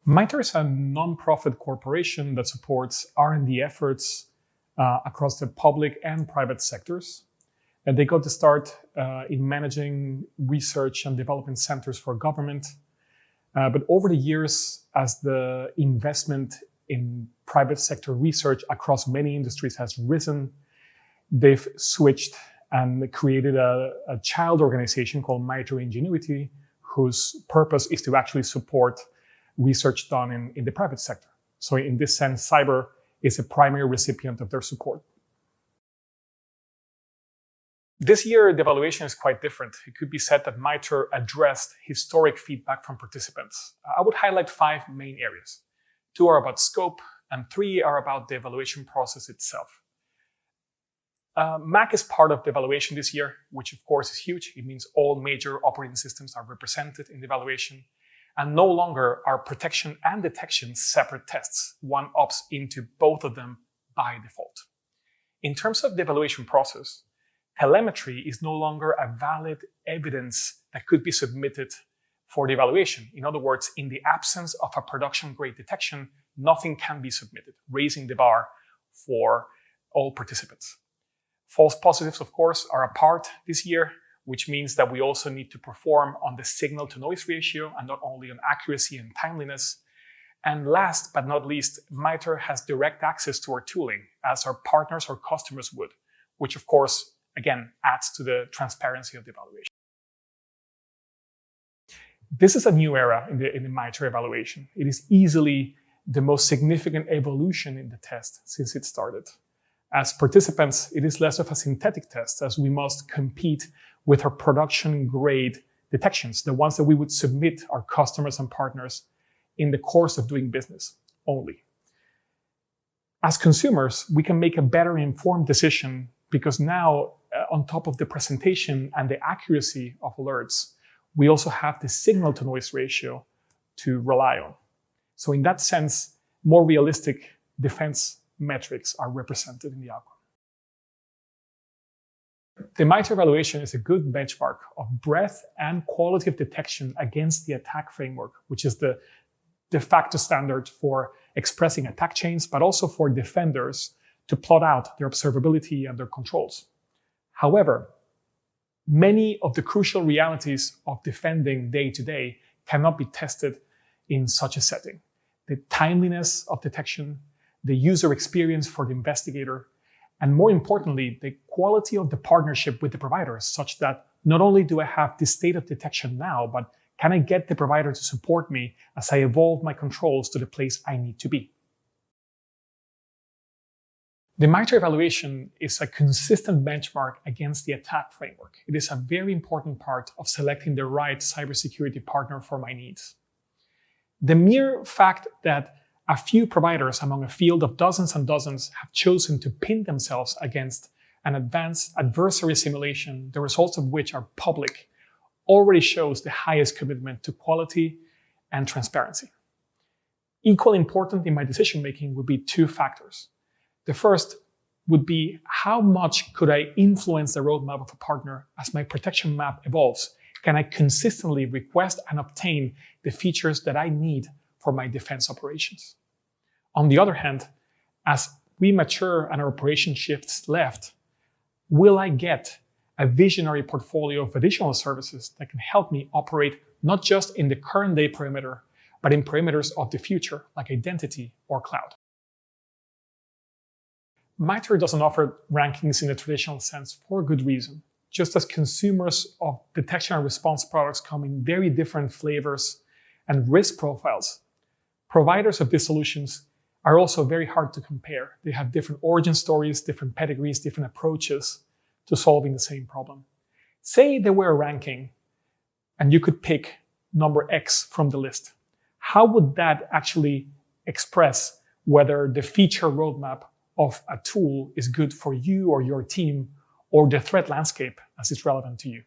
MITRE is a non-profit corporation that supports R&D efforts across the public and private sectors. And they got to start in managing research and development centers for government. But over the years, as the investment in private sector research across many industries has risen, they've switched and created a child organization called MITRE Ingenuity, whose purpose is to actually support research done in the private sector. So in this sense, cyber is a primary recipient of their support. This year, the evaluation is quite different. It could be said that MITRE addressed historic feedback from participants. I would highlight 5 main areas. 2 are about scope, and 3 are about the evaluation process itself. Mac is part of the evaluation this year, which of course is huge. It means all major operating systems are represented in the evaluation. And no longer are protection and detection separate tests. One opts into both of them by default. In terms of the evaluation process, telemetry is no longer a valid evidence that could be submitted for the evaluation. In other words, in the absence of a production-grade detection, nothing can be submitted, raising the bar for all participants. False positives, of course, are a part this year, which means that we also need to perform on the signal-to-noise ratio and not only on accuracy and timeliness. And last but not least, MITRE has direct access to our tooling, as our partners or customers would, which of course, again, adds to the transparency of the evaluation. This is a new era in the MITRE evaluation. It is easily the most significant evolution in the test since it started. As participants, it is less of a synthetic test, as we must compete with our production-grade detections, the ones that we would submit our customers and partners in the course of doing business only. As consumers, we can make a better informed decision because now, on top of the presentation and the accuracy of alerts, we also have the signal-to-noise ratio to rely on. So in that sense, more realistic defense metrics are represented in the outcome. The MITRE evaluation is a good benchmark of breadth and quality of detection against the ATT&CK framework, which is the de facto standard for expressing attack chains, but also for defenders to plot out their observability and their controls. However, many of the crucial realities of defending day to day cannot be tested in such a setting. The timeliness of detection, the user experience for the investigator, and more importantly, the quality of the partnership with the provider, such that not only do I have this state of detection now, but can I get the provider to support me as I evolve my controls to the place I need to be? The MITRE evaluation is a consistent benchmark against the ATT&CK framework. It is a very important part of selecting the right cybersecurity partner for my needs. The mere fact that a few providers among a field of dozens and dozens have chosen to pin themselves against an advanced adversary simulation, the results of which are public, already shows the highest commitment to quality and transparency. Equally important in my decision-making would be 2 factors. The first would be how much could I influence the roadmap of a partner as my protection map evolves? Can I consistently request and obtain the features that I need for my defense operations? On the other hand, as we mature and our operation shifts left, will I get a visionary portfolio of additional services that can help me operate not just in the current day perimeter, but in perimeters of the future, like identity or cloud? MITRE doesn't offer rankings in the traditional sense for good reason. Just as consumers of detection and response products come in very different flavors and risk profiles, providers of these solutions are also very hard to compare. They have different origin stories, different pedigrees, different approaches to solving the same problem. Say there were a ranking and you could pick number X from the list. How would that actually express whether the feature roadmap of a tool is good for you or your team, or the threat landscape as it's relevant to you?